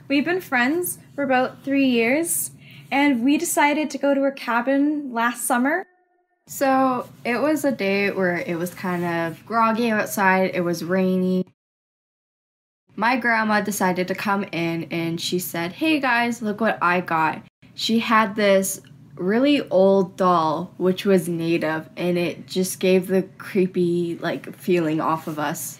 We've been friends for about 3 years, and we decided to go to her cabin last summer. So it was a day where it was kind of groggy outside, it was rainy. My grandma decided to come in and she said, "Hey guys, look what I got." She had this really old doll, which was native, and it just gave the creepy, feeling off of us.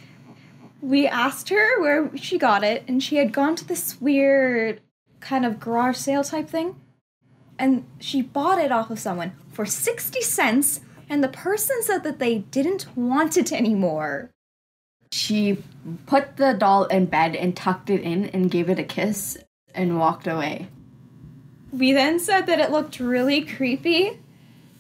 We asked her where she got it, and she had gone to this weird kind of garage sale type thing. And she bought it off of someone for 60 cents, and the person said that they didn't want it anymore. She put the doll in bed and tucked it in and gave it a kiss and walked away. We then said that it looked really creepy,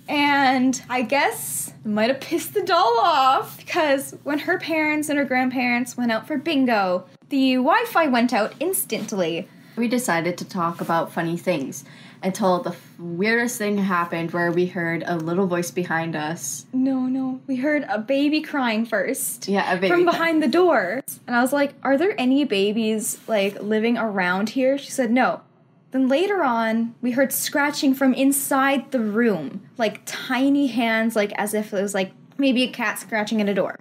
and I guess it might have pissed the doll off, because when her parents and her grandparents went out for bingo, the Wi-Fi went out instantly. We decided to talk about funny things until the weirdest thing happened where we heard a little voice behind us. No. We heard a baby crying first. Yeah, a baby. From behind the door. And I was like, "Are there any babies, living around here?" She said no. Then later on, we heard scratching from inside the room. Tiny hands, as if it was, maybe a cat scratching at a door.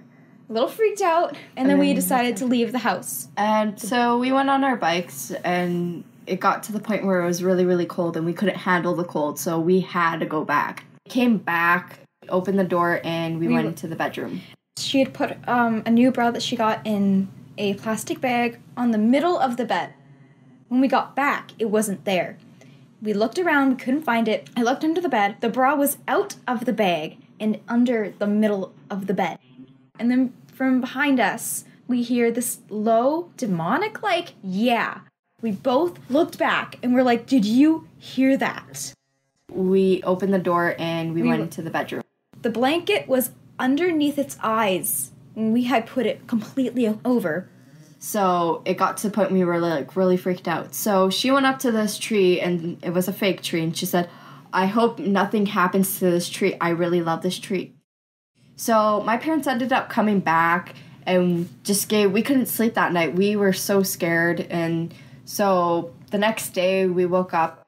A little freaked out, and then we decided to leave the house. And so we went on our bikes, and it got to the point where it was really, really cold, and we couldn't handle the cold, so we had to go back. Came back, opened the door, and we went into the bedroom. She had put a new bra that she got in a plastic bag on the middle of the bed. When we got back, it wasn't there. We looked around, we couldn't find it. I looked under the bed. The bra was out of the bag and under the middle of the bed. And then from behind us, we hear this low, demonic, yeah. We both looked back and we're like, "Did you hear that?" We opened the door and we went into the bedroom. The blanket was underneath its eyes, and we had put it completely over. So it got to the point we were really freaked out. So she went up to this tree, and it was a fake tree, and she said, "I hope nothing happens to this tree. I really love this tree." So my parents ended up coming back and we couldn't sleep that night. We were so scared, and so the next day we woke up,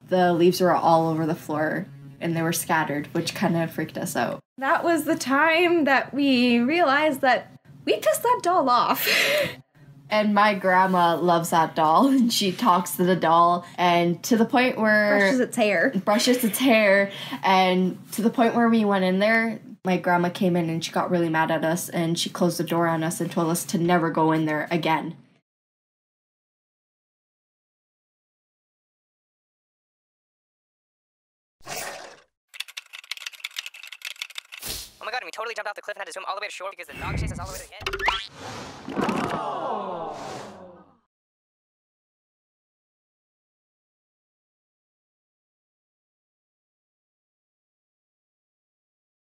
the leaves were all over the floor and they were scattered, which kind of freaked us out. That was the time that we realized that we pissed that doll off. And my grandma loves that doll, and she talks to the doll, and to the point where... Brushes its hair, and to the point where we went in there, my grandma came in and she got really mad at us, and she closed the door on us and told us to never go in there again. Oh my god, and we totally jumped off the cliff and had to swim all the way to shore because the dog chased us all the way to the end. Oh.